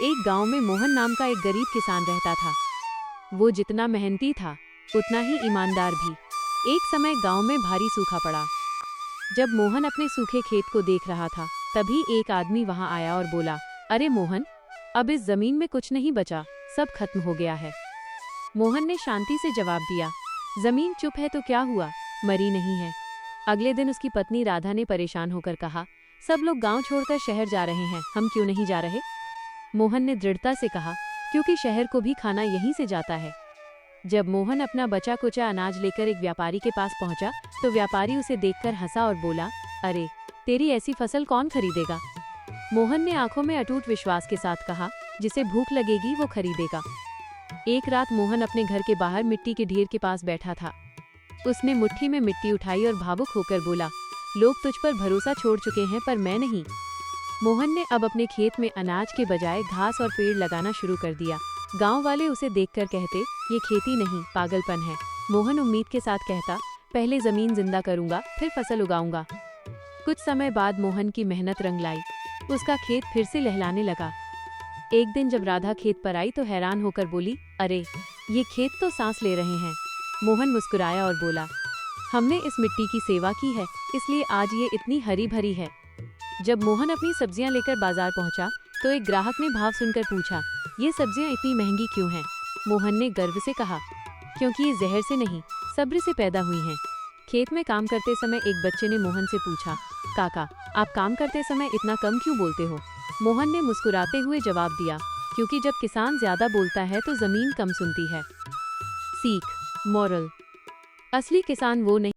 एक गांव में मोहन नाम का एक गरीब किसान रहता था। वो जितना मेहनती था उतना ही ईमानदार भी। एक समय गांव में भारी सूखा पड़ा। जब मोहन अपने सूखे खेत को देख रहा था तभी एक आदमी वहां आया और बोला, अरे मोहन, अब इस जमीन में कुछ नहीं बचा, सब खत्म हो गया है। मोहन ने शांति से जवाब दिया, जमीन चुप है तो क्या हुआ, मरी नहीं है। अगले दिन उसकी पत्नी राधा ने परेशान होकर कहा, सब लोग गांव छोड़कर शहर जा रहे हैं, हम क्यों नहीं जा रहे? मोहन ने दृढ़ता से कहा, क्योंकि शहर को भी खाना यहीं से जाता है। जब मोहन अपना बचा कुचा अनाज लेकर एक व्यापारी के पास पहुंचा तो व्यापारी उसे देखकर हंसा और बोला, अरे, तेरी ऐसी फसल कौन खरीदेगा? मोहन ने आंखों में अटूट विश्वास के साथ कहा, जिसे भूख लगेगी वो खरीदेगा। एक रात मोहन अपने घर के बाहर मिट्टी के ढेर के पास बैठा था। उसने मुट्ठी में मिट्टी उठाई और भावुक होकर बोला, लोग तुझ पर भरोसा छोड़ चुके हैं पर मैं नहीं। मोहन ने अब अपने खेत में अनाज के बजाय घास और पेड़ लगाना शुरू कर दिया। गांव वाले उसे देखकर कहते, ये खेती नहीं, पागलपन है। मोहन उम्मीद के साथ कहता, पहले जमीन जिंदा करूंगा, फिर फसल उगाऊंगा। कुछ समय बाद मोहन की मेहनत रंग लाई। उसका खेत फिर से लहलाने लगा। एक दिन जब राधा खेत पर आई तो हैरान होकर बोली, अरे, ये खेत तो सांस ले रहे हैं। मोहन मुस्कुराया और बोला, हमने इस मिट्टी की सेवा की है, इसलिए आज ये इतनी हरी भरी है। जब मोहन अपनी सब्जियां लेकर बाजार पहुंचा तो एक ग्राहक ने भाव सुनकर पूछा, ये सब्जियां इतनी महंगी क्यों हैं? मोहन ने गर्व से कहा, क्योंकि ये जहर से नहीं, सब्र से पैदा हुई हैं। खेत में काम करते समय एक बच्चे ने मोहन से पूछा, काका, आप काम करते समय इतना कम क्यों बोलते हो? मोहन ने मुस्कुराते हुए जवाब दिया, क्योंकि जब किसान ज्यादा बोलता है तो जमीन कम सुनती है। सीख, मॉरल, असली किसान वो नहीं